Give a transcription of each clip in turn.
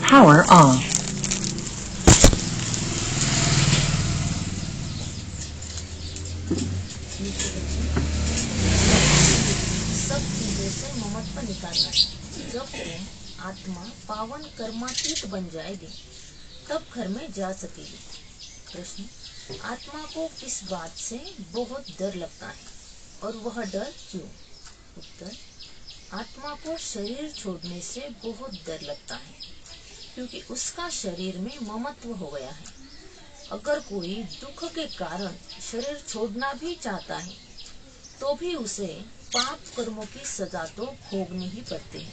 Power off. सब चीजों से ममत्व निकालना। जब तुम आत्मा पावन कर्मातीत बन जाएगी तब घर में जा सकेगी। प्रश्न, आत्मा को किस बात से बहुत डर लगता है और वह डर क्यों? उत्तर, आत्मा को शरीर छोड़ने से बहुत डर लगता है क्योंकि उसका शरीर में ममत्व हो गया है। अगर कोई दुख के कारण शरीर छोड़ना भी चाहता है तो भी उसे पाप कर्मों की सजा तो भोगनी ही पड़ती है।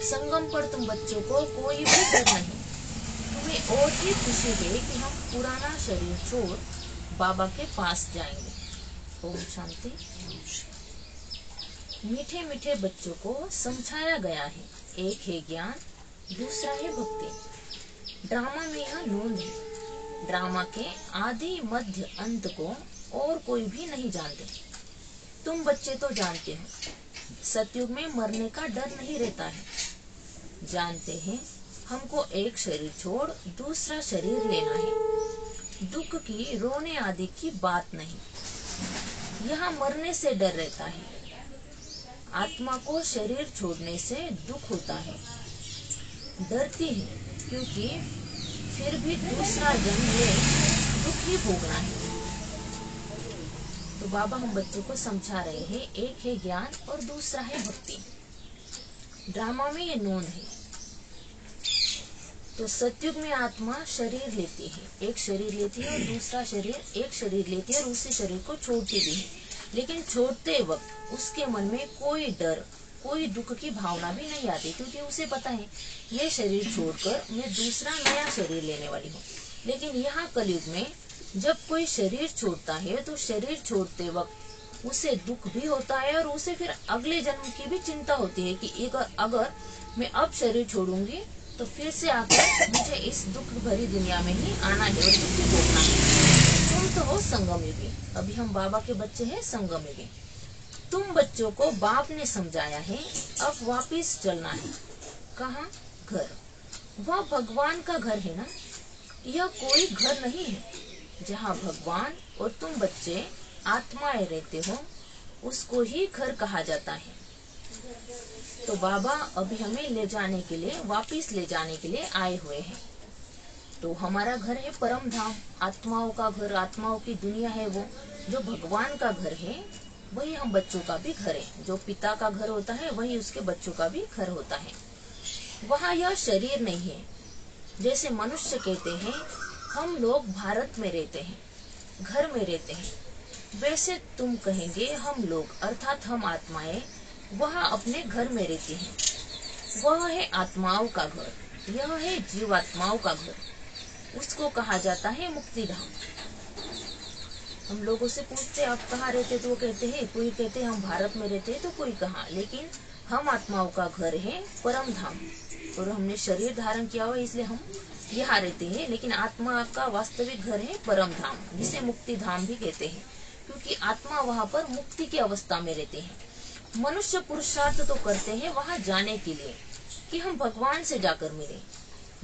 संगम पर तुम बच्चों को कोई भी डर नहीं, तुम्हें और भी खुशी है कि हम पुराना शरीर छोड़ बाबा के पास जाएंगे। ओम शांति। मीठे मीठे बच्चों को समझाया गया है, एक है ज्ञान, दूसरा है भक्ति। ड्रामा में यह नोंद है, ड्रामा के आदि मध्य अंत को और कोई भी नहीं जानते। तुम बच्चे तो जानते हो, सतयुग में मरने का डर नहीं रहता है। जानते हैं हमको एक शरीर छोड़ दूसरा शरीर लेना है। दुख की, रोने आदि की बात नहीं, यहाँ मरने से डर रहता है। आत्मा को शरीर छोड़ने से दुख होता है, डरती है क्योंकि फिर भी दूसरा जन्म ले दुख ही भोगना है। तो बाबा हम बच्चों को समझा रहे हैं, एक है ज्ञान और दूसरा है भक्ति। ड्रामा में ये नोंद है। तो सतयुग में आत्मा शरीर लेती है, एक शरीर लेती है और दूसरा शरीर, एक शरीर लेती है और उसी शरीर को छोड़ती भी है। लेकिन छोड़ते वक्त उसके मन में कोई डर, कोई दुख की भावना भी नहीं आती क्योंकि उसे पता है ये शरीर छोड़कर मैं दूसरा नया शरीर लेने वाली हूँ। लेकिन यहाँ कलयुग में जब कोई शरीर छोड़ता है तो शरीर छोड़ते वक्त उसे दुख भी होता है और उसे फिर अगले जन्म की भी चिंता होती है कि अगर मैं अब शरीर छोड़ूंगी तो फिर से आकर मुझे इस दुख भरी दुनिया में ही आना है और दुख ही भोगना है। तुम तो हो संगम युगी, अभी हम बाबा के बच्चे हैं संगम युगी। तुम बच्चों को बाप ने समझाया है, अब वापिस चलना है। कहाँ? घर। वह भगवान का घर है ना, यह कोई घर नहीं है। जहाँ भगवान और तुम बच्चे आत्माएं रहते हो उसको ही घर कहा जाता है। तो बाबा अभी हमें ले जाने के लिए, वापिस ले जाने के लिए आए हुए हैं। तो हमारा घर है परम धाम, आत्माओं का घर, आत्माओं की दुनिया है। वो जो भगवान का घर है वही हम बच्चों का भी घर है। जो पिता का घर होता है वही उसके बच्चों का भी घर होता है। वहाँ यह शरीर नहीं है। जैसे मनुष्य कहते हैं हम लोग भारत में रहते हैं, घर में रहते हैं, वैसे तुम कहेंगे हम लोग अर्थात हम आत्माएं वहाँ अपने घर में रहती हैं। वह है आत्माओं का घर, यह है जीवात्माओं का घर। उसको कहा जाता है मुक्ति धाम। हम लोगों से पूछते आप कहाँ रहते तो वो कहते हैं, कोई कहते हैं हम भारत में रहते हैं तो कोई कहाँ, लेकिन हम आत्माओं का घर है परम धाम। और हमने शरीर धारण किया हुआ इसलिए हम यहाँ रहते हैं, लेकिन आत्मा का वास्तविक घर है परम धाम, जिसे मुक्ति धाम भी कहते हैं क्योंकि आत्मा वहाँ पर मुक्ति की अवस्था में रहते हैं। मनुष्य पुरुषार्थ तो करते हैं वहाँ जाने के लिए कि हम भगवान से जाकर मिले।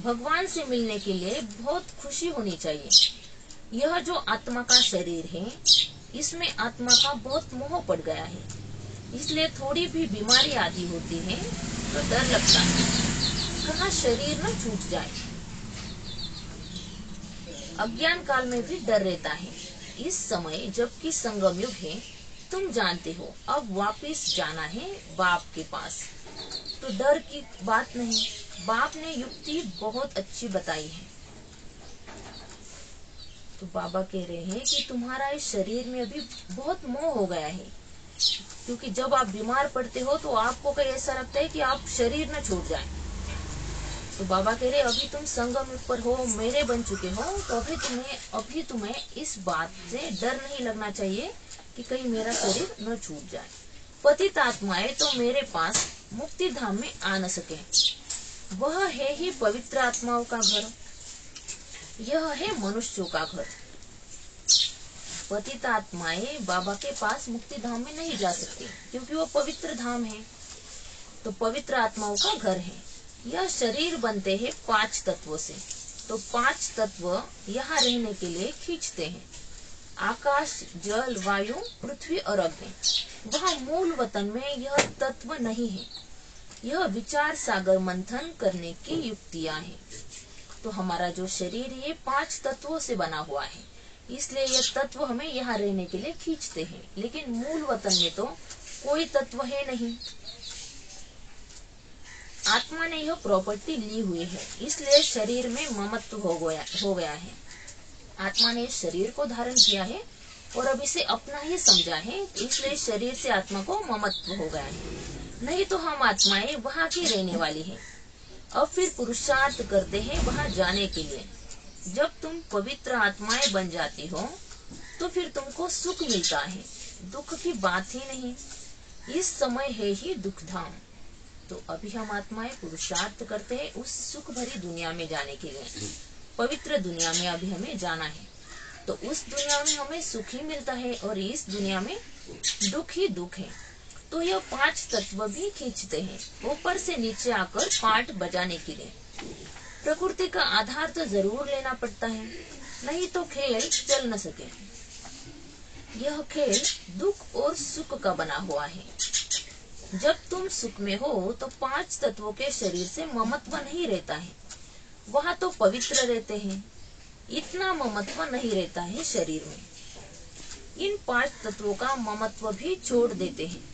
भगवान से मिलने के लिए बहुत खुशी होनी चाहिए। यह जो आत्मा का शरीर है इसमें आत्मा का बहुत मोह पड़ गया है, इसलिए थोड़ी भी बीमारी आदि होती है तो डर लगता है कहाँ शरीर न छूट जाए। अज्ञान काल में भी डर रहता है। इस समय जबकि संगम युग है, तुम जानते हो अब वापिस जाना है बाप के पास, तो डर की बात नहीं। बाप ने युक्ति बहुत अच्छी बताई है। तो बाबा कह रहे हैं कि तुम्हारा इस शरीर में अभी बहुत मोह हो गया है क्योंकि जब आप बीमार पड़ते हो तो आपको कहीं ऐसा लगता है कि आप शरीर न छूट जाए। तो बाबा कह रहे अभी तुम संगम पर हो, मेरे बन चुके हो, तो अभी तुम्हें इस बात से डर नहीं लगना चाहिए कि कहीं मेरा शरीर न छूट जाए। पतित आत्माएं तो मेरे पास मुक्ति धाम में आ न सके, वह है ही पवित्र आत्माओं का घर, यह है मनुष्यों का घर। पतित आत्माएं बाबा के पास मुक्ति धाम में नहीं जा सकती, क्योंकि वो पवित्र धाम है, तो पवित्र आत्माओं का घर है। यह शरीर बनते हैं 5 तत्वों से, तो 5 तत्व यहाँ रहने के लिए खींचते हैं। आकाश, जल, वायु, पृथ्वी और अग्नि। वहाँ मूल वतन में यह तत्व नहीं है। यह विचार सागर मंथन करने की युक्तियां हैं। तो हमारा जो शरीर ये 5 तत्वों से बना हुआ है, इसलिए यह तत्व हमें यहाँ रहने के लिए खींचते हैं, लेकिन मूल वतन में तो कोई तत्व है नहीं। आत्मा ने यह प्रॉपर्टी ली हुई है, इसलिए शरीर में ममत्व हो गया है। आत्मा ने शरीर को धारण किया है और अब इसे अपना ही समझा है, इसलिए शरीर से आत्मा को ममत्व हो गया है। नहीं तो हम आत्माएं वहाँ की रहने वाली है। अब फिर पुरुषार्थ करते हैं वहाँ जाने के लिए। जब तुम पवित्र आत्माएं बन जाती हो तो फिर तुमको सुख मिलता है, दुख की बात ही नहीं। इस समय है ही दुख धाम। तो अभी हम आत्माएं पुरुषार्थ करते हैं उस सुख भरी दुनिया में जाने के लिए। पवित्र दुनिया में अभी हमें जाना है, तो उस दुनिया में हमें सुख ही मिलता है और इस दुनिया में दुख ही दुख है। तो यह 5 तत्व भी खींचते हैं ऊपर से नीचे आकर पार्ट बजाने के लिए। प्रकृति का आधार तो जरूर लेना पड़ता है, नहीं तो खेल चल न सके। यह खेल दुख और सुख का बना हुआ है। जब तुम सुख में हो तो 5 तत्वों के शरीर से ममत्व नहीं रहता है, वहाँ तो पवित्र रहते हैं। इतना ममत्व नहीं रहता है शरीर में। इन 5 तत्वों का ममत्व भी छोड़ देते हैं।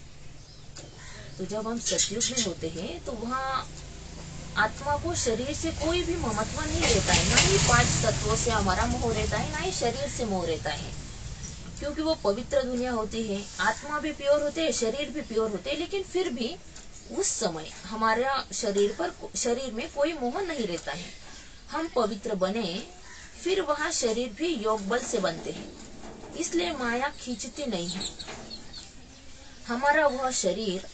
तो जब हम सतयुग में होते हैं तो वहाँ आत्मा को शरीर से कोई भी ममत्व नहीं रहता है, ना ही 5 तत्वों से हमारा मोह रहता है, ना ही शरीर से मोह रहता है, क्योंकि वो पवित्र दुनिया होती है। आत्मा भी प्योर होते हैं, शरीर भी प्योर होते हैं, लेकिन फिर भी उस समय हमारा शरीर में कोई मोह नहीं रहता है। हम पवित्र बने फिर वहाँ शरीर भी योग बल से बनते हैं, इसलिए माया खींचती नहीं है। हमारा वह शरीर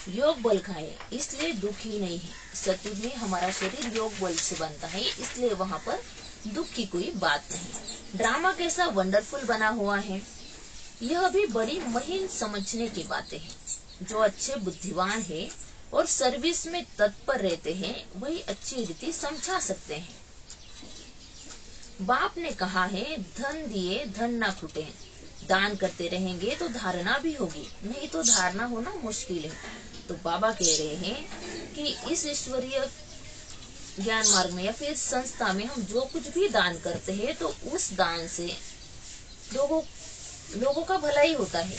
योग बल का है, इसलिए दुख ही नहीं है। सतयुग में हमारा शरीर योग बल से बनता है, इसलिए वहाँ पर दुख की कोई बात नहीं। ड्रामा कैसा वंडरफुल बना हुआ है। यह भी बड़ी महीन समझने की बातें हैं। जो अच्छे बुद्धिमान है और सर्विस में तत्पर रहते हैं, वही अच्छी रीति समझा सकते हैं। बाप ने कहा है, धन दिए धन ना छूटे। दान करते रहेंगे तो धारणा भी होगी, नहीं तो धारणा होना मुश्किल है। तो बाबा कह रहे हैं कि इस ईश्वरीय ज्ञान मार्ग में या फिर संस्था में हम जो कुछ भी दान करते हैं, तो उस दान से लोगों का भला ही होता है,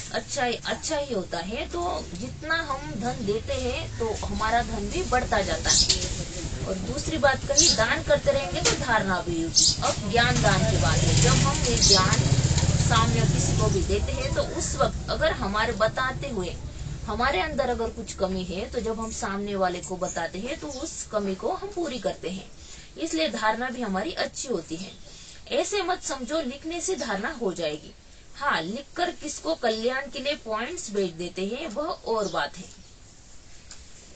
अच्छा ही होता है। तो जितना हम धन देते हैं तो हमारा धन भी बढ़ता जाता है। और दूसरी बात कही, दान करते रहेंगे तो धारणा भी होगी। अब ज्ञान दान की बात है। जब हम ये ज्ञान सामने किसी को भी देते हैं, तो उस वक्त अगर हमारे बताते हुए हमारे अंदर अगर कुछ कमी है, तो जब हम सामने वाले को बताते हैं तो उस कमी को हम पूरी करते हैं। इसलिए धारणा भी हमारी अच्छी होती है। ऐसे मत समझो लिखने से धारणा हो जाएगी। हाँ, लिखकर किसको कल्याण के लिए पॉइंट्स भेज देते हैं, वह और बात है।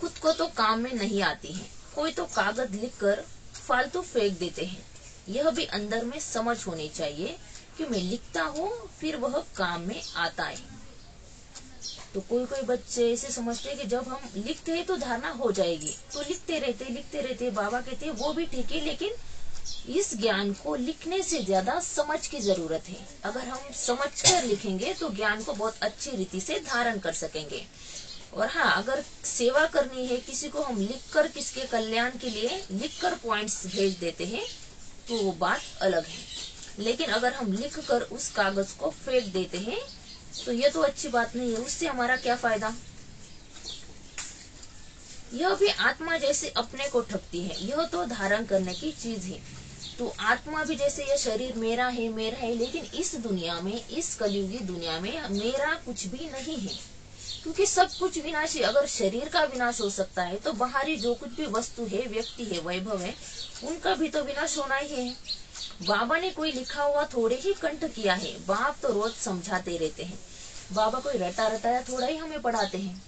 खुद को तो काम में नहीं आती है। कोई तो कागज लिखकर फालतू फेंक देते हैं। यह भी अंदर में समझ होनी चाहिए कि मैं लिखता हूँ, फिर वह काम में आता है। तो कोई बच्चे ऐसे समझते हैं कि जब हम लिखते हैं तो धारणा हो जाएगी, तो लिखते रहते। बाबा कहते हैं वो भी ठीक है, लेकिन इस ज्ञान को लिखने से ज्यादा समझ की जरूरत है। अगर हम समझकर लिखेंगे तो ज्ञान को बहुत अच्छी रीति से धारण कर सकेंगे। और हाँ, अगर सेवा करनी है किसी को, हम लिखकर किसके कल्याण के लिए लिखकर पॉइंट्स भेज देते हैं, तो वो बात अलग है। लेकिन अगर हम लिखकर उस कागज को फेंक देते हैं, तो यह तो अच्छी बात नहीं है। उससे हमारा क्या फायदा। यह भी आत्मा जैसे अपने को ठगती है। यह तो धारण करने की चीज है। तो आत्मा भी जैसे यह शरीर मेरा है, लेकिन इस दुनिया में, इस कलयुगी दुनिया में मेरा कुछ भी नहीं है, क्योंकि सब कुछ विनाशी। अगर शरीर का विनाश हो सकता है, तो बाहरी जो कुछ भी वस्तु है, व्यक्ति है, वैभव है, उनका भी तो विनाश होना ही है। बाबा ने कोई लिखा हुआ थोड़े ही कंठ किया है। बाप तो रोज समझाते रहते हैं। बाबा कोई रटा रटाया थोड़ा ही हमें पढ़ाते हैं।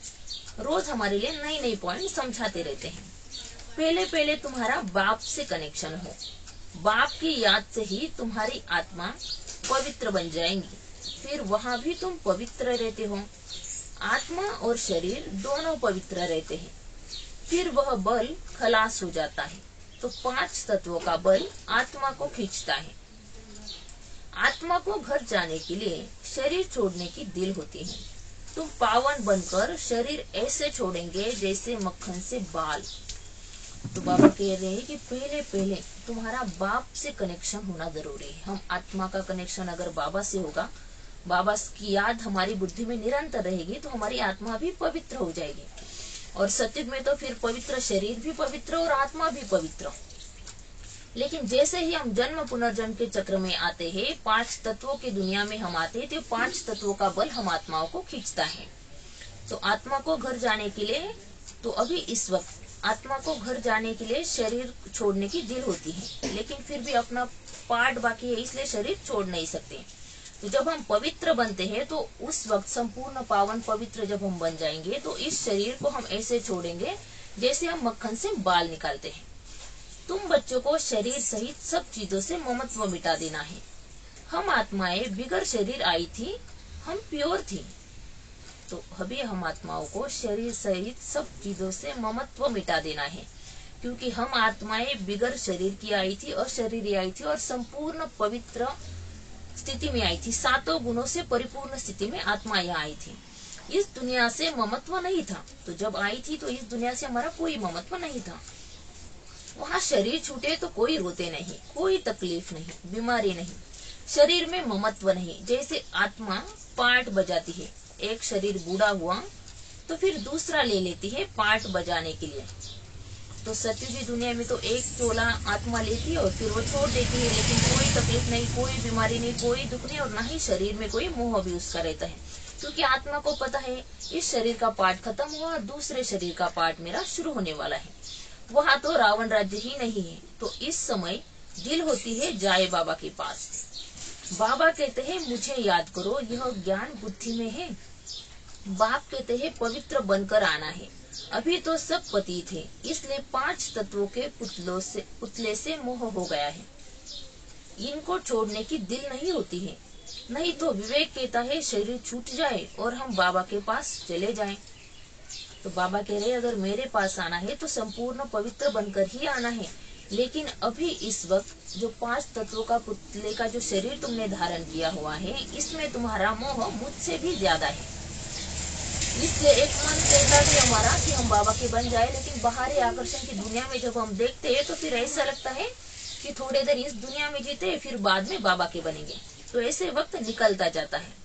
रोज हमारे लिए नई पॉइंट समझाते रहते हैं। पहले तुम्हारा बाप से कनेक्शन हो। बाप की याद से ही तुम्हारी आत्मा पवित्र बन जाएंगी। फिर वहां भी तुम पवित्र रहते हो। आत्मा और शरीर दोनों पवित्र रहते हैं। फिर वह बल खलास हो जाता है। तो 5 तत्वों का बल आत्मा को खींचता है। आत्मा को घर जाने के लिए शरीर छोड़ने की दिल होती है। तुम पावन बनकर शरीर ऐसे छोड़ेंगे जैसे मक्खन से बाल। तो बाबा कह रहे हैं कि पहले पहले तुम्हारा बाप से कनेक्शन होना जरूरी है। हम आत्मा का कनेक्शन अगर बाबा से होगा, बाबा की याद हमारी बुद्धि में निरंतर रहेगी, तो हमारी आत्मा भी पवित्र हो जाएगी। और सत्युग में तो फिर पवित्र शरीर भी पवित्र और आत्मा भी पवित्र। लेकिन जैसे ही हम जन्म पुनर्जन्म के चक्र में आते हैं, 5 तत्वों की दुनिया में हम आते हैं, तो 5 तत्वों का बल हम आत्माओं को खींचता है। तो आत्मा को घर जाने के लिए, तो अभी इस वक्त आत्मा को घर जाने के लिए शरीर छोड़ने की दिल होती है, लेकिन फिर भी अपना पार्ट बाकी है, इसलिए शरीर छोड़ नहीं सकते। तो जब हम पवित्र बनते हैं, तो उस वक्त संपूर्ण पावन पवित्र जब हम बन जाएंगे, तो इस शरीर को हम ऐसे छोड़ेंगे जैसे हम मक्खन से बाल निकालते हैं। तुम बच्चों को शरीर सहित सब चीजों से ममत्व मिटा देना है। हम आत्माएं बिगर शरीर आई थी, हम प्योर थी। तो अभी हम आत्माओं को शरीर सहित सब चीजों से ममत्व मिटा देना है, क्योंकि हम आत्माएं बिगर शरीर की आई थी, अशरीरी आई थी और संपूर्ण पवित्र स्थिति में आई थी। 7 गुणों से परिपूर्ण स्थिति में आत्मा यहाँ आई थी। इस दुनिया से ममत्व नहीं था। तो जब आई थी तो इस दुनिया से हमारा कोई ममत्व नहीं था। वहाँ शरीर छूटे तो कोई रोते नहीं, कोई तकलीफ नहीं, बीमारी नहीं, शरीर में ममत्व नहीं। जैसे आत्मा पार्ट बजाती है, एक शरीर बूढ़ा हुआ तो फिर दूसरा ले लेती है पार्ट बजाने के लिए। तो सत्युगी दुनिया में तो एक चोला आत्मा लेती है और फिर वो छोड़ देती है, लेकिन कोई तकलीफ नहीं, कोई बीमारी नहीं, कोई दुख नहीं, और ना ही शरीर में कोई मोह भी उसका रहता है, क्योंकि आत्मा को पता है इस शरीर का पार्ट खत्म हुआ और दूसरे शरीर का पार्ट मेरा शुरू होने वाला है। वहाँ तो रावण राज्य ही नहीं है। तो इस समय दिल होती है जाए बाबा के पास। बाबा कहते हैं मुझे याद करो, यह ज्ञान बुद्धि में है। बाप कहते हैं पवित्र बनकर आना है। अभी तो सब पतित है, इसलिए 5 तत्वों के पुतले से मोह हो गया है। इनको छोड़ने की दिल नहीं होती है। नहीं तो विवेक कहता है शरीर छूट जाए और हम बाबा के पास चले जाएं। तो बाबा कह रहे अगर मेरे पास आना है तो संपूर्ण पवित्र बनकर ही आना है। लेकिन अभी इस वक्त जो 5 तत्वों का पुतले का जो शरीर तुमने धारण किया हुआ है, इसमें तुम्हारा मोह मुझसे भी ज्यादा है। इसलिए एक मन कहता भी हमारा कि हम बाबा के बन जाए, लेकिन बाहरी आकर्षण की दुनिया में जब हम देखते हैं तो फिर ऐसा लगता है कि थोड़े देर इस दुनिया में जीते, फिर बाद में बाबा के बनेंगे। तो ऐसे वक्त निकलता जाता है।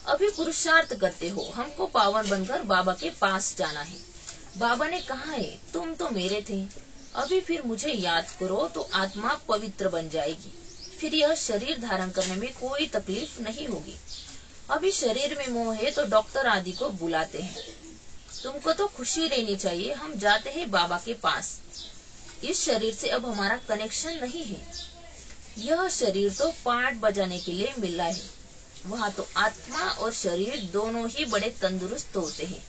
अभी पुरुषार्थ करते हो, हमको पावन बनकर बाबा के पास जाना है। बाबा ने कहा है तुम तो मेरे थे, अभी फिर मुझे याद करो तो आत्मा पवित्र बन जाएगी। फिर यह शरीर धारण करने में कोई तकलीफ नहीं होगी। अभी शरीर में मोह है तो डॉक्टर आदि को बुलाते हैं। तुमको तो खुशी रहनी चाहिए, हम जाते हैं बाबा के पास। इस शरीर से अब हमारा कनेक्शन नहीं है। यह शरीर तो पार्ट बजाने के लिए मिला है। वहाँ तो आत्मा और शरीर दोनों ही बड़े तंदुरुस्त होते हैं,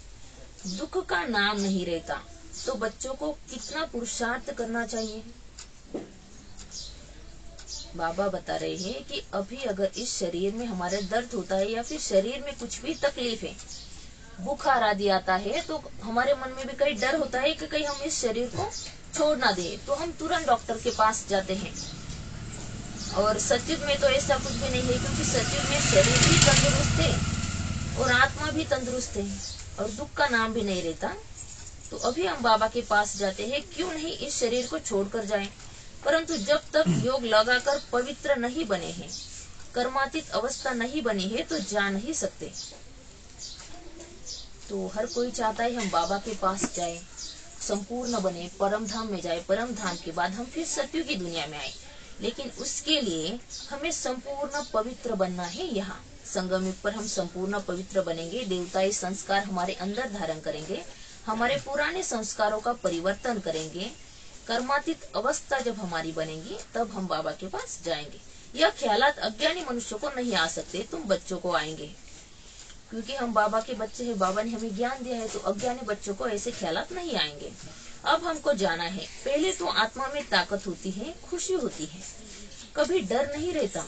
दुख का नाम नहीं रहता। तो बच्चों को कितना पुरुषार्थ करना चाहिए। बाबा बता रहे हैं कि अभी अगर इस शरीर में हमारे दर्द होता है या फिर शरीर में कुछ भी तकलीफ है, बुखार आदि आता है, तो हमारे मन में भी कई डर होता है कि कहीं हम इस शरीर को छोड़ ना दें, तो हम तुरंत डॉक्टर के पास जाते हैं। और सत्युग में तो ऐसा कुछ भी नहीं है, क्योंकि सत्युग में शरीर भी तंदुरुस्त है और आत्मा भी तंदुरुस्त है और दुख का नाम भी नहीं रहता। तो अभी हम बाबा के पास जाते हैं, क्यों नहीं इस शरीर को छोड़कर जाएं। परंतु जब तक योग लगाकर पवित्र नहीं बने हैं, कर्मातीत अवस्था नहीं बनी है, तो जा नहीं सकते। तो हर कोई चाहता है हम बाबा के पास जाए, संपूर्ण बने, परम धाम में जाए, परम धाम के बाद हम फिर सत्युग की दुनिया में आए। लेकिन उसके लिए हमें संपूर्ण पवित्र बनना है। यहाँ संगम युग पर हम संपूर्ण पवित्र बनेंगे, देवताई संस्कार हमारे अंदर धारण करेंगे, हमारे पुराने संस्कारों का परिवर्तन करेंगे। कर्मातीत अवस्था जब हमारी बनेगी तब हम बाबा के पास जाएंगे। यह ख्यालात अज्ञानी मनुष्यों को नहीं आ सकते, तुम बच्चों को आएंगे, क्योंकि हम बाबा के बच्चे हैं, बाबा ने हमें ज्ञान दिया है। तो अज्ञानी बच्चों को ऐसे ख्यालात नहीं आएंगे। अब हमको जाना है। पहले तो आत्मा में ताकत होती है, खुशी होती है, कभी डर नहीं रहता।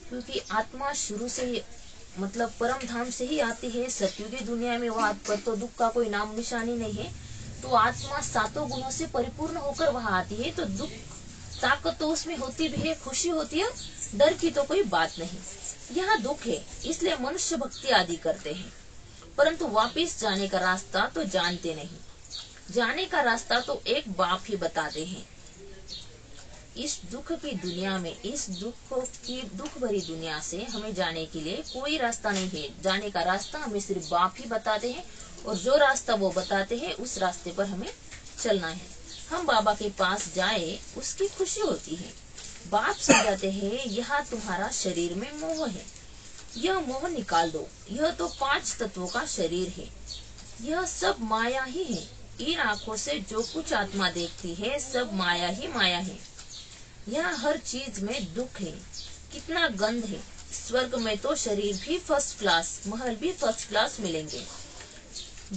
क्योंकि आत्मा शुरू से ही मतलब परम धाम से ही आती है। सतयुगी दुनिया में वहां पर तो दुख का कोई नाम निशानी नहीं है। तो आत्मा सातों गुणों से परिपूर्ण होकर वहां आती है, तो दुख ताकत तो उसमें होती भी है, खुशी होती है, डर की तो कोई बात नहीं। यहाँ दुख है, इसलिए मनुष्य भक्ति आदि करते हैं, परंतु वापिस जाने का रास्ता तो जानते नहीं। जाने का रास्ता तो एक बाप ही बताते हैं। इस दुख की दुनिया में, इस दुख भरी दुनिया से हमें जाने के लिए कोई रास्ता नहीं है। जाने का रास्ता हमें सिर्फ बाप ही बताते हैं, और जो रास्ता वो बताते हैं उस रास्ते पर हमें चलना है। हम बाबा के पास जाए उसकी खुशी होती है। बाप समझाते हैं, यह तुम्हारा शरीर में मोह है, यह मोह निकाल दो। यह तो 5 तत्वों का शरीर है, यह सब माया ही है। इन आंखों से जो कुछ आत्मा देखती है सब माया ही माया है। यहाँ हर चीज में दुख है, कितना गंध है। स्वर्ग में तो शरीर भी फर्स्ट क्लास, महल भी फर्स्ट क्लास मिलेंगे।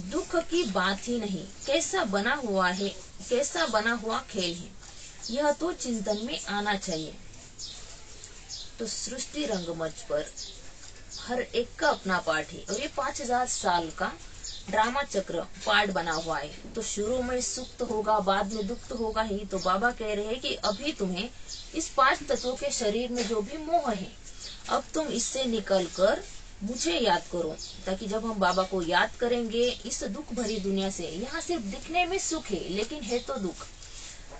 दुख की बात ही नहीं, कैसा बना हुआ है, कैसा बना हुआ खेल है, यह तो चिंतन में आना चाहिए। तो सृष्टि रंगमंच पर हर एक का अपना पाठ है, और ये 5000 साल का ड्रामा चक्र पार्ट बना हुआ है। तो शुरू में सुख तो होगा, बाद में दुख तो होगा ही। तो बाबा कह रहे हैं कि अभी तुम्हें इस 5 तत्वों के शरीर में जो भी मोह है, अब तुम इससे निकलकर मुझे याद करो, ताकि जब हम बाबा को याद करेंगे इस दुख भरी दुनिया से, यहाँ सिर्फ दिखने में सुख है लेकिन है तो दुख।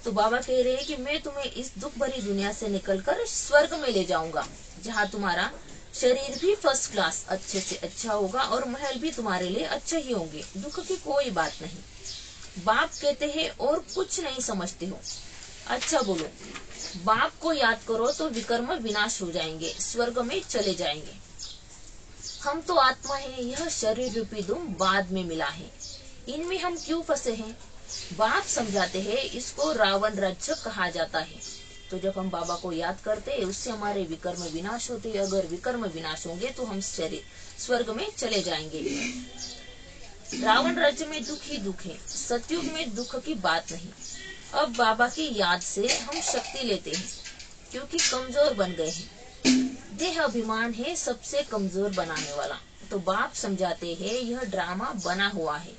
तो बाबा कह रहे हैं कि मैं तुम्हें इस दुख भरी दुनिया से निकलकर स्वर्ग में ले जाऊंगा, जहाँ तुम्हारा शरीर भी फर्स्ट क्लास अच्छे से अच्छा होगा, और महल भी तुम्हारे लिए अच्छे ही होंगे। दुख की कोई बात नहीं। बाप कहते हैं और कुछ नहीं समझते हो, अच्छा बोलो। बाप को याद करो तो विकर्म विनाश हो जाएंगे, स्वर्ग में चले जाएंगे। हम तो आत्मा है, यह शरीर रूपी दुम बाद में मिला है, इनमें हम क्यों फंसे हैं। बाप समझाते हैं, इसको रावण राज्य कहा जाता है। तो जब हम बाबा को याद करते हैं उससे हमारे विकर्म विनाश होते हैं। अगर विकर्म विनाश होंगे तो हम स्वर्ग में चले जाएंगे। रावण राज्य में दुख ही दुख है, सतयुग में दुख की बात नहीं। अब बाबा की याद से हम शक्ति लेते हैं, क्योंकि कमजोर बन गए हैं। देह अभिमान है सबसे कमजोर बनाने वाला। तो बाप समझाते हैं, यह ड्रामा बना हुआ है,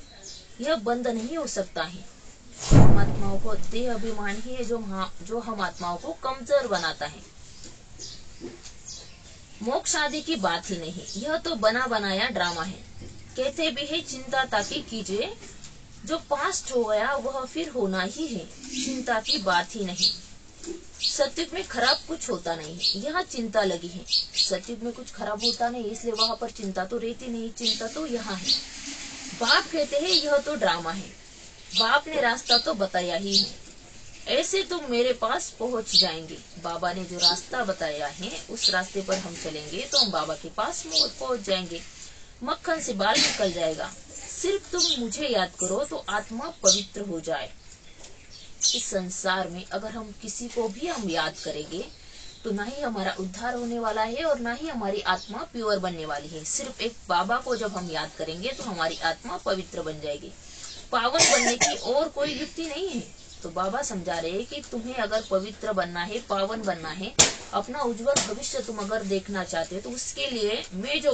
यह बंद नहीं हो सकता है। हम आत्माओं को देह अभिमान ही है जो हम आत्माओं को कमजोर बनाता है। मोक्ष आदि की बात ही नहीं, यह तो बना बनाया ड्रामा है। कहते भी है, चिंता ताकि कीजिए, जो पास्ट हो गया वह फिर होना ही है, चिंता की बात ही नहीं। सतयुग में खराब कुछ होता नहीं है, यहाँ चिंता लगी है। सतयुग में कुछ खराब होता नहीं, इसलिए वहां पर चिंता तो रहती नहीं, चिंता तो यहाँ है। बाप कहते हैं यह तो ड्रामा है, बाप ने रास्ता तो बताया ही है, ऐसे तुम मेरे पास पहुंच जाएंगे। बाबा ने जो रास्ता बताया है उस रास्ते पर हम चलेंगे तो हम बाबा के पास पहुंच जाएंगे, मक्खन से बाल निकल जाएगा। सिर्फ तुम मुझे याद करो तो आत्मा पवित्र हो जाए। इस संसार में अगर हम किसी को भी हम याद करेंगे तो ना ही हमारा उद्धार होने वाला है और ना ही हमारी आत्मा प्योर बनने वाली है। सिर्फ एक बाबा को जब हम याद करेंगे तो हमारी आत्मा पवित्र बन जाएगी। पावन बनने की और कोई युक्ति नहीं है। तो बाबा समझा रहे हैं कि तुम्हें अगर पवित्र बनना है, पावन बनना है, अपना उज्जवल भविष्य तुम अगर देखना चाहते हो तो उसके लिए मैं जो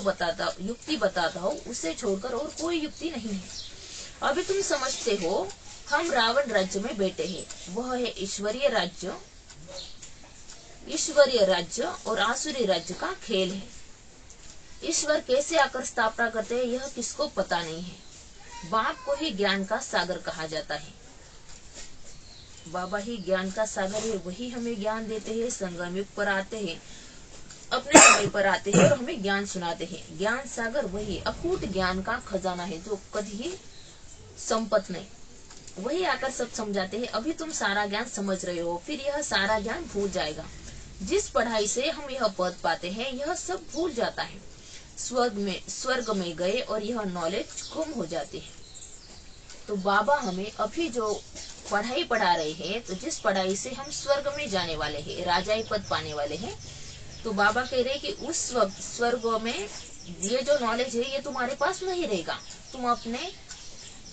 युक्ति बताता हूँ उसे छोड़कर और कोई युक्ति नहीं है। अभी तुम समझते हो हम रावण राज्य में बैठे हैं, वह है ईश्वरीय राज्य। ईश्वरीय राज्य और आसुरी राज्य का खेल है। ईश्वर कैसे आकर स्थापना करते हैं यह किसको पता नहीं है। बाप को ही ज्ञान का सागर कहा जाता है। बाबा ही ज्ञान का सागर है, वही हमें ज्ञान देते हैं। संगम युग पर आते हैं, अपने समय पर आते हैं और हमें ज्ञान सुनाते हैं। ज्ञान सागर वही अकूट ज्ञान का खजाना है जो कभी संपत नहीं। वही आकर सब समझाते हैं। अभी तुम सारा ज्ञान समझ रहे हो, फिर यह सारा ज्ञान भूल जाएगा। जिस पढ़ाई से हम यह पद पाते हैं यह सब भूल जाता है। स्वर्ग में गए और यह नॉलेज गुम हो जाती है। तो बाबा हमें अभी जो पढ़ाई पढ़ा रहे हैं, तो जिस पढ़ाई से हम स्वर्ग में जाने वाले हैं, राजाई पद पाने वाले हैं, तो बाबा कह रहे हैं कि उस वक्त स्वर्ग में ये जो नॉलेज है ये तुम्हारे पास नहीं रहेगा। तुम अपने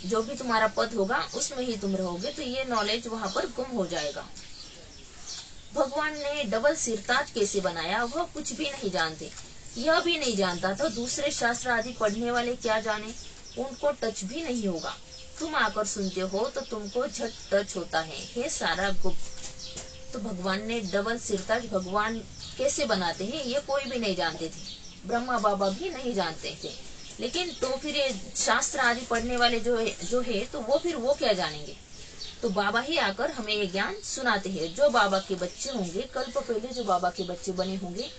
जो भी तुम्हारा पद होगा उसमें ही तुम रहोगे, तो ये नॉलेज वहां पर गुम हो जाएगा। भगवान ने डबल सिरताज कैसे बनाया वह कुछ भी नहीं जानते। यह भी नहीं जानता तो दूसरे शास्त्र आदि पढ़ने वाले क्या जाने, उनको टच भी नहीं होगा। तुम आकर सुनते हो तो तुमको झट टच होता है, हे सारा गुप्त। तो भगवान ने डबल सिरताज भगवान कैसे बनाते हैं ये कोई भी नहीं जानते थे, ब्रह्मा बाबा भी नहीं जानते थे। लेकिन तो फिर ये शास्त्र आदि पढ़ने वाले जो है तो वो क्या जानेंगे। तो बाबा ही आकर हमें ये ज्ञान सुनाते हैं। जो बाबा के बच्चे होंगे, कल्प पहले जो बाबा के बच्चे बने होंगे,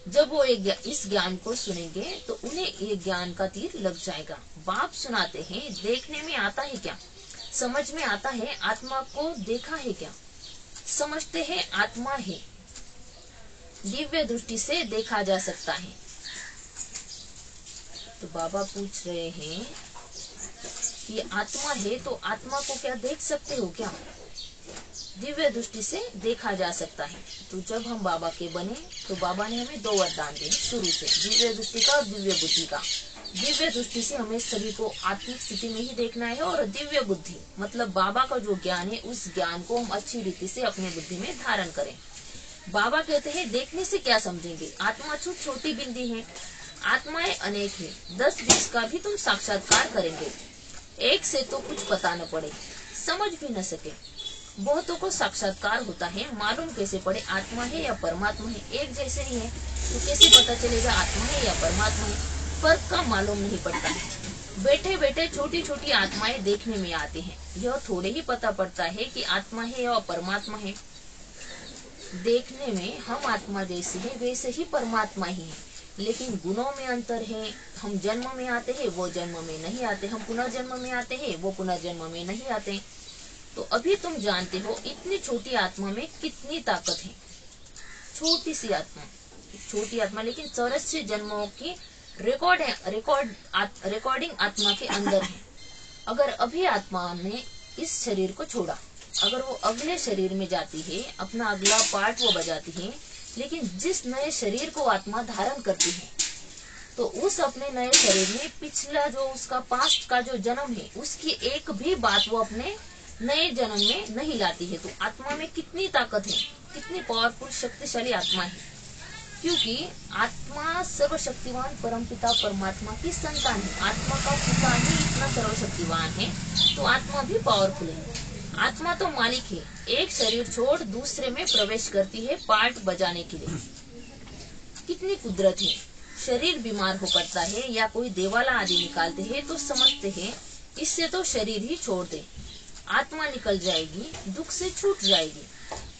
जब वो इस ज्ञान को सुनेंगे तो उन्हें ये ज्ञान का तीर लग जाएगा। बाप सुनाते हैं, देखने में आता है क्या, समझ में आता है, आत्मा को देखा है क्या, समझते हैं आत्मा है, दिव्य दृष्टि से देखा जा सकता है। तो बाबा पूछ रहे हैं कि आत्मा है तो आत्मा को क्या देख सकते हो क्या, दिव्य दृष्टि से देखा जा सकता है। तो जब हम बाबा के बने तो बाबा ने हमें 2 वरदान दिए शुरू से, दिव्य दृष्टि का और दिव्य बुद्धि का। दिव्य दृष्टि से हमें सभी को आत्मिक स्थिति में ही देखना है, और दिव्य बुद्धि मतलब बाबा का जो ज्ञान है उस ज्ञान को हम अच्छी रीति से अपने बुद्धि में धारण करें। बाबा कहते हैं देखने से क्या समझेंगे, आत्मा छोटी बिंदी है, आत्माएं अनेक है, 10-20 का भी तुम साक्षात्कार करेंगे, एक से तो कुछ पता न पड़े, समझ भी न सके। बहुतों को साक्षात्कार होता है, मालूम कैसे पड़े आत्मा है या परमात्मा है, एक जैसे ही है तो कैसे पता चलेगा आत्मा है या परमात्मा है, फर्क का मालूम नहीं पड़ता है। बैठे बैठे छोटी छोटी आत्माएं देखने में आती हैं, यह थोड़े ही पता पड़ता है कि आत्मा है या परमात्मा है। देखने में हम आत्मा जैसे है वैसे ही परमात्मा ही है, लेकिन गुणों में अंतर है। हम जन्म में आते हैं, वो जन्म में नहीं आते, हम पुनर्जन्म में आते हैं, वो पुनर्जन्म में नहीं आते। तो अभी तुम जानते हो इतनी छोटी आत्मा में कितनी ताकत है, छोटी सी आत्मा, छोटी आत्मा लेकिन 84 जन्मों की रिकॉर्डिंग आत्मा के अंदर है। अगर अभी आत्मा ने इस शरीर को छोड़ा, अगर वो अगले शरीर में जाती है, अपना अगला पार्ट वो बजाती है, लेकिन जिस नए शरीर को आत्मा धारण करती है तो उस अपने नए शरीर में पिछला जो उसका पास्ट का जो जन्म है उसकी एक भी बात वो अपने नए जन्म में नहीं लाती है। तो आत्मा में कितनी ताकत है, कितनी पावरफुल शक्तिशाली आत्मा है, क्योंकि आत्मा सर्वशक्तिवान परमपिता परमात्मा की संतान है। आत्मा का पिता ही इतना सर्वशक्तिवान है तो आत्मा भी पावरफुल है। आत्मा तो मालिक है, एक शरीर छोड़ दूसरे में प्रवेश करती है पार्ट बजाने के लिए। कितनी कुदरत है। शरीर बीमार हो पड़ता है या कोई देवाला आदि निकालते हैं तो समझते हैं इससे तो शरीर ही छोड़ दे, आत्मा निकल जाएगी, दुख से छूट जाएगी।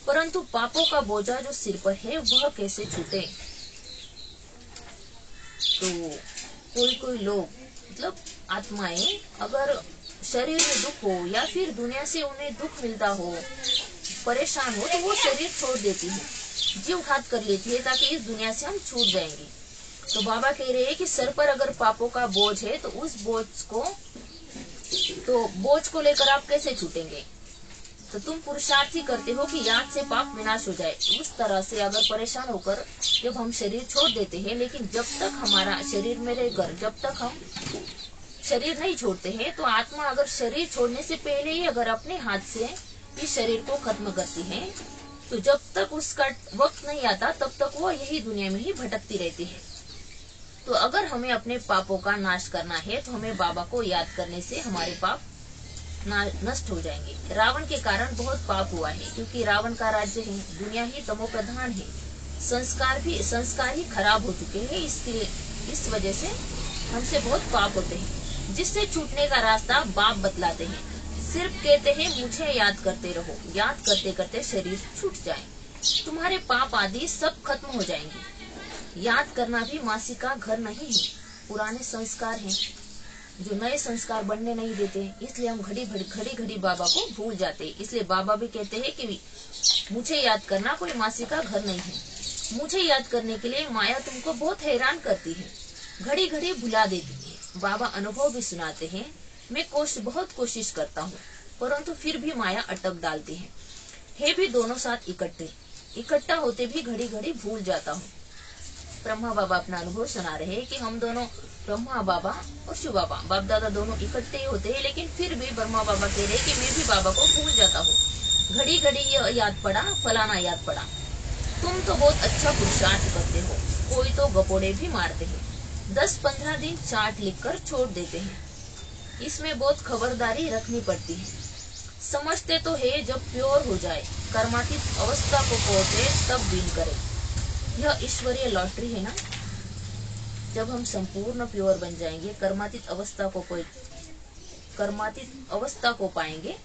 परंतु पापों का बोझा जो सिर पर है वह कैसे छूटे। तो कोई लोग मतलब आत्माएं अगर शरीर में दुख हो या फिर दुनिया से उन्हें दुख मिलता हो, परेशान हो, तो वो शरीर छोड़ देती है, जीव घात कर लेती है ताकि इस दुनिया से हम छूट जाएंगे। तो बाबा कह रहे हैं कि सर पर अगर पापों का बोझ है तो उस बोझ को लेकर आप कैसे छूटेंगे। तो तुम पुरुषार्थ ही करते हो कि याद से पाप विनाश हो जाए। उस तरह से अगर परेशान होकर जब हम शरीर छोड़ देते हैं, लेकिन जब तक हमारा शरीर में रहकर जब तक हम शरीर नहीं छोड़ते हैं, तो आत्मा अगर शरीर छोड़ने से पहले ही अगर अपने हाथ से इस शरीर को खत्म करती है, तो जब तक उसका वक्त नहीं आता तब तक वो यही दुनिया में ही भटकती रहती है। तो अगर हमें अपने पापों का नाश करना है तो हमें बाबा को याद करने से हमारे पाप नष्ट हो जाएंगे। रावण के कारण बहुत पाप हुआ है, क्योंकि रावण का राज्य है, दुनिया ही तमो प्रधान है, संस्कार ही खराब हो चुके हैं। इस वजह से हमसे बहुत पाप होते हैं, जिससे छूटने का रास्ता बाप बतलाते हैं। सिर्फ कहते हैं मुझे याद करते रहो, याद करते करते शरीर छूट जाए, तुम्हारे पाप आदि सब खत्म हो जाएंगे। याद करना भी मासी का घर नहीं है, पुराने संस्कार हैं जो नए संस्कार बनने नहीं देते, इसलिए हम घड़ी बाबा को भूल जाते। इसलिए बाबा भी कहते हैं कि मुझे याद करना कोई मासी का घर नहीं है। मुझे याद करने के लिए माया तुमको बहुत हैरान करती है, घड़ी घड़ी भुला देती है। बाबा अनुभव भी सुनाते हैं, मैं बहुत कोशिश करता हूँ परंतु फिर भी माया अटक डालती है भी दोनों साथ इकट्ठा होते भी घड़ी घड़ी भूल जाता हूँ। ब्रह्मा बाबा अपना अनुभव सुना रहे हैं कि हम दोनों ब्रह्मा बाबा और शिव बाबा बाप दादा दोनों इकट्ठे ही होते हैं, लेकिन फिर भी ब्रह्मा बाबा कह रहे हैं कि मैं भी बाबा को भूल जाता हूँ। घड़ी घड़ी यह याद पड़ा, फलाना याद पड़ा। तुम तो बहुत अच्छा पुरुषार्थ करते हो, कोई तो गपोड़े भी मारते हैं, 10-15 दिन चार्ट लिखकर छोड़ देते हैं। इसमें बहुत खबरदारी रखनी पड़ती है। समझते तो है जब प्योर हो जाए, कर्मातीत अवस्था को पहुंचे तब विन करे। यह ईश्वरीय लॉटरी है ना। जब हम संपूर्ण प्योर बन जाएंगे, कर्मातीत अवस्था को पाएंगे,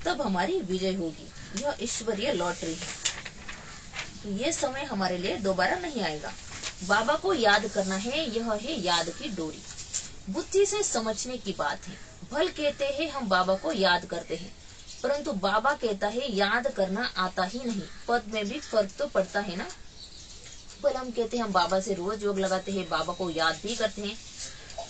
तब हमारी विजय होगी। यह ईश्वरीय लॉटरी है। ये समय हमारे लिए दोबारा नहीं आएगा। बाबा को याद करना है, यह है याद की डोरी। बुद्धि से समझने की बात है। भल कहते हैं हम बाबा को याद करते हैं, परंतु बाबा कहता है याद करना आता ही नहीं। पद में भी फर्क तो पड़ता है ना। पर हम कहते हैं हम बाबा से रोज योग लगाते हैं, बाबा को याद भी करते हैं,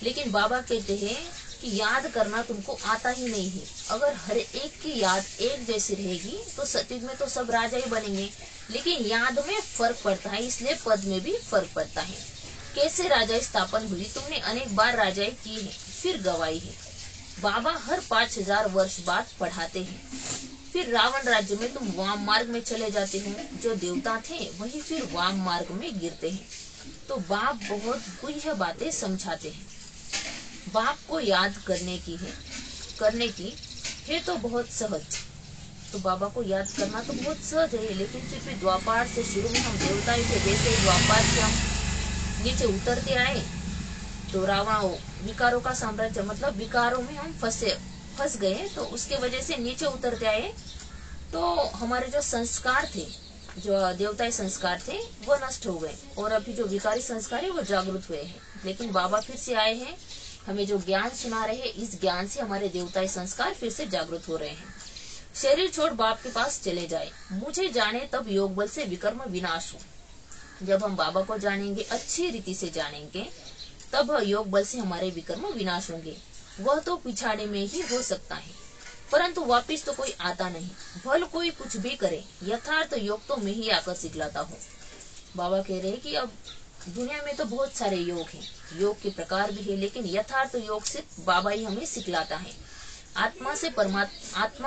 लेकिन बाबा कहते हैं कि याद करना तुमको आता ही नहीं है। अगर हर एक की याद एक जैसी रहेगी तो सतयुग में तो सब राजा ही बनेंगे, लेकिन याद में फर्क पड़ता है, इसलिए पद में भी फर्क पड़ता है। कैसे राजाई स्थापन हुई? तुमने अनेक बार राजाई की है, फिर गवाई है। बाबा हर 5000 वर्ष बाद पढ़ाते हैं। फिर रावण राज्य में तुम वाम मार्ग में चले जाते हो, जो देवता थे वही फिर वाम मार्ग में गिरते हैं। तो बाप बहुत गुह्य बातें समझाते हैं। बाप को याद करने की है तो बहुत सहज। तो बाबा को याद करना तो बहुत सहज है, लेकिन फिर भी द्वापार से शुरू में हम देवता ही थे, जैसे द्वापार से हम नीचे उतरते आए तो रावण विकारों का साम्राज्य, मतलब विकारों में हम फंस गए, तो उसके वजह से नीचे उतरते आए। तो हमारे जो संस्कार थे, जो देवताई संस्कार थे, वो नष्ट हो गए, और अभी जो विकारी संस्कार है वो जागृत हुए हैं। लेकिन बाबा फिर से आए हैं, हमें जो ज्ञान सुना रहे हैं, इस ज्ञान से हमारे देवताई संस्कार फिर से जागृत हो रहे हैं। शरीर छोड़ बाप के पास चले जाए, मुझे जाने तब योग बल से विकर्म विनाश हो। जब हम बाबा को जानेंगे, अच्छी रीति से जानेंगे, तब योग बल से हमारे विकर्म विनाश होंगे। वह तो पिछाड़े में ही हो सकता है, परंतु वापिस तो कोई आता नहीं। भल कोई कुछ भी करे, यथार्थ योग तो मैं ही आकर सिखलाता हूँ। बाबा कह रहे हैं कि अब दुनिया में तो बहुत सारे योग हैं, योग के प्रकार भी है, लेकिन यथार्थ योग सिर्फ बाबा ही हमें सिखलाता है। आत्मा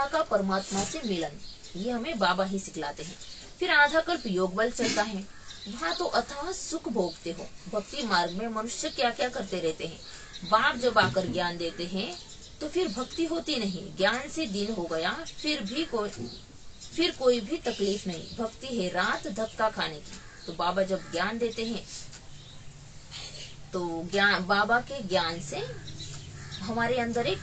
का परमात्मा से मिलन, ये हमें बाबा ही सिखलाते हैं। फिर आधा कल्प योग बल चलता है, वहाँ तो अथाह सुख भोगते हो। भक्ति मार्ग में मनुष्य क्या क्या करते रहते हैं। बाप जब आकर ज्ञान देते हैं तो फिर भक्ति होती नहीं। ज्ञान से दिन हो गया, फिर कोई भी तकलीफ नहीं। भक्ति है रात धक्का खाने की। तो बाबा जब ज्ञान देते हैं तो बाबा के ज्ञान से हमारे अंदर एक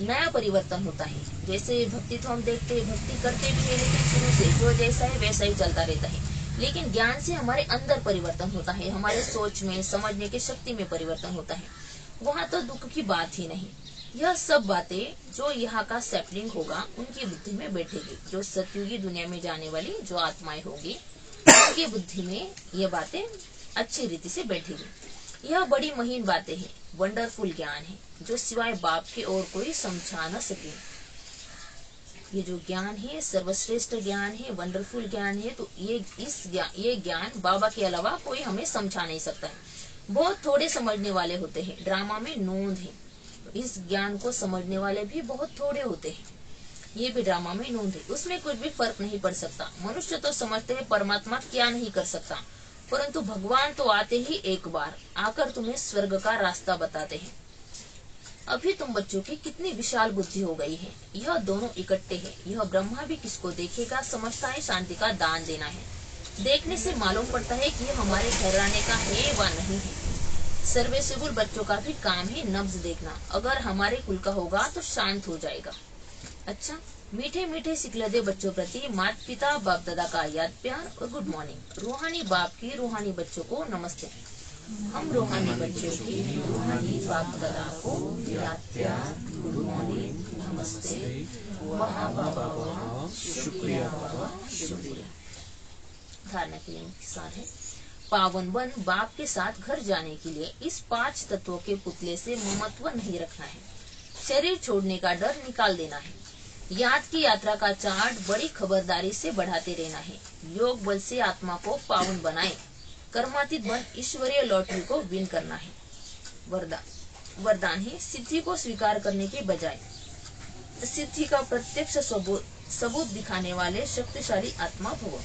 नया परिवर्तन होता है। जैसे भक्ति तो हम देखते हैं, भक्ति करते भी है, लेकिन शुरू से जो जैसा है वैसा ही चलता रहता है। लेकिन ज्ञान से हमारे अंदर परिवर्तन होता है, हमारे सोच में, समझने की शक्ति में परिवर्तन होता है। वहाँ तो दुख की बात ही नहीं। यह सब बातें जो यहाँ का सैपलिंग होगा उनकी बुद्धि में बैठेगी। जो सतयुगी दुनिया में जाने वाली जो आत्माएं होगी, उनकी बुद्धि में ये बातें अच्छी रीति से बैठेगी। यह बड़ी महीन बातें हैं, वंडरफुल ज्ञान है, जो सिवाय बाप के और कोई समझा न सके। ये जो ज्ञान है सर्वश्रेष्ठ ज्ञान है, वंडरफुल ज्ञान है। तो ये ज्ञान बाबा के अलावा कोई हमें समझा नहीं सकता है। बहुत थोड़े समझने वाले होते हैं, ड्रामा में नोंद है। इस ज्ञान को समझने वाले भी बहुत थोड़े होते हैं, ये भी ड्रामा में नोंद है। उसमें कुछ भी फर्क नहीं पड़ सकता। मनुष्य तो समझते हैं परमात्मा क्या नहीं कर सकता, परंतु भगवान तो आते ही एक बार आकर तुम्हें स्वर्ग का रास्ता बताते हैं। अभी तुम बच्चों की कितनी विशाल बुद्धि हो गई है। यह दोनों इकट्ठे हैं। यह ब्रह्मा भी किसको देखेगा, समझता है शांति का दान देना है। देखने से मालूम पड़ता है कि यह हमारे ठहराने का है व नहीं है। सर्वेसिबुल बच्चों का भी काम है नब्ज देखना। अगर हमारे कुल का होगा तो शांत हो जाएगा। अच्छा, मीठे मीठे सिखलदे बच्चों प्रति माता पिता बाप दादा का याद प्यार और गुड मॉर्निंग। रूहानी बाप की रूहानी बच्चों को नमस्ते। हम रूहानी बच्चों की रूहानी बाप दादा को याद प्यार, गुड मॉर्निंग, नमस्ते, वहाँ बाबा वहाँ, शुक्रिया बाबा शुक्रिया। धारणा के लिए सार है, पावन बन बाप के साथ घर जाने के लिए इस 5 तत्वों के पुतले से ममत्व नहीं रखना है। शरीर छोड़ने का डर निकाल देना है। याद की यात्रा का चार्ट बड़ी खबरदारी से बढ़ाते रहना है। योग बल से आत्मा को पावन बनाए। कर्मातीत बन ईश्वरीय लॉटरी को विन करना है। वरदान है, सिद्धि को स्वीकार करने के बजाय सिद्धि का प्रत्यक्ष सबूत दिखाने वाले शक्तिशाली आत्मा भव।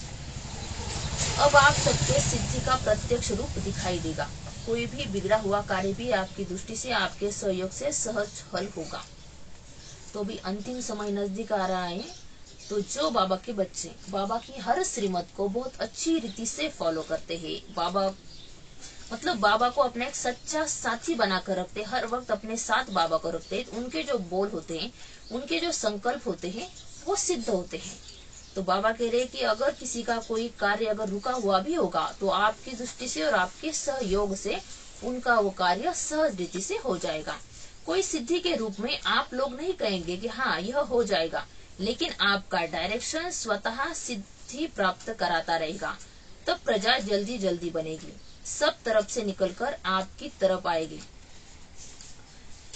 अब आप सबके सिद्धि का प्रत्यक्ष रूप दिखाई देगा। कोई भी बिगड़ा हुआ कार्य भी आपकी दृष्टि से आपके सहयोग से सहज हल होगा। तो भी अंतिम समय नजदीक आ रहा है, तो जो बाबा के बच्चे बाबा की हर श्रीमत को बहुत अच्छी रीति से फॉलो करते हैं, बाबा को अपना एक सच्चा साथी बनाकर रखते, हर वक्त अपने साथ बाबा को रखते, उनके जो बोल होते हैं, उनके जो संकल्प होते हैं, वो सिद्ध होते हैं। तो बाबा कह रहे हैं कि अगर किसी का कोई कार्य अगर रुका हुआ भी होगा, तो आपकी दृष्टि से और आपके सहयोग से उनका वो कार्य सहज रीति से हो जाएगा। कोई सिद्धि के रूप में आप लोग नहीं कहेंगे कि हाँ यह हो जाएगा, लेकिन आपका डायरेक्शन स्वतः सिद्धि प्राप्त कराता रहेगा। तब प्रजा जल्दी जल्दी बनेगी, सब तरफ से निकलकर आपकी तरफ आएगी।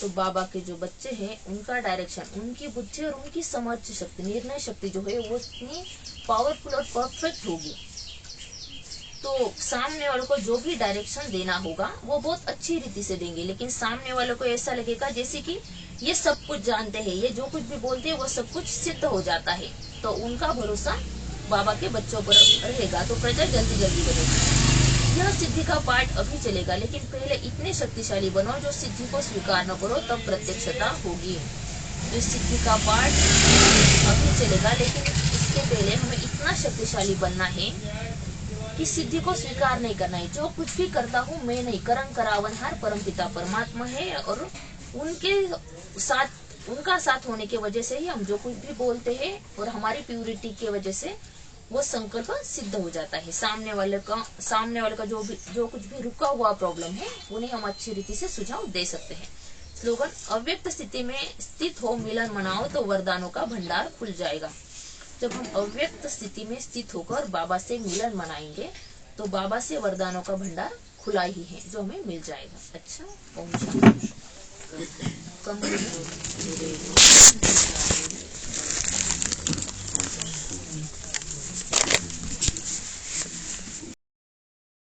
तो बाबा के जो बच्चे हैं, उनका डायरेक्शन, उनकी बुद्धि और उनकी समझ शक्ति, निर्णय शक्ति जो है वो इतनी पावरफुल और परफेक्ट होगी। तो सामने वालों को जो भी डायरेक्शन देना होगा वो बहुत अच्छी रीति से देंगे, लेकिन सामने वालों को ऐसा लगेगा जैसे कि ये सब कुछ जानते हैं, ये जो कुछ भी बोलते हैं वो सब कुछ सिद्ध हो जाता है। तो उनका भरोसा बाबा के बच्चों पर रहेगा, तो प्रजा जल्दी जल्दी बनेगी। यह सिद्धि का पाठ अभी चलेगा, लेकिन पहले इतने शक्तिशाली बनो जो सिद्धि को स्वीकार न करो, तब प्रत्यक्षता होगी। तो सिद्धि का पाठ अभी चलेगा, लेकिन इसके पहले हमें इतना शक्तिशाली बनना है कि सिद्धि को स्वीकार नहीं करना है। जो कुछ भी करता हूँ मैं नहीं, करम करावनहार परमपिता परमात्मा है, और उनका साथ होने की वजह से ही हम जो कुछ भी बोलते हैं और हमारी प्यूरिटी की वजह से वो संकल्प सिद्ध हो जाता है। सामने वाले का जो कुछ भी रुका हुआ प्रॉब्लम है, उन्हें हम अच्छी रीति से सुझाव दे सकते हैं। स्लोगन: अव्यक्त स्थिति में स्थित हो मिलन मनाओ तो वरदानों का भंडार खुल जाएगा। जब हम अव्यक्त स्थिति में स्थित होकर बाबा से मिलन मनाएंगे, तो बाबा से वरदानों का भंडार खुला ही है, जो हमें मिल जाएगा। अच्छा, ओम शांति।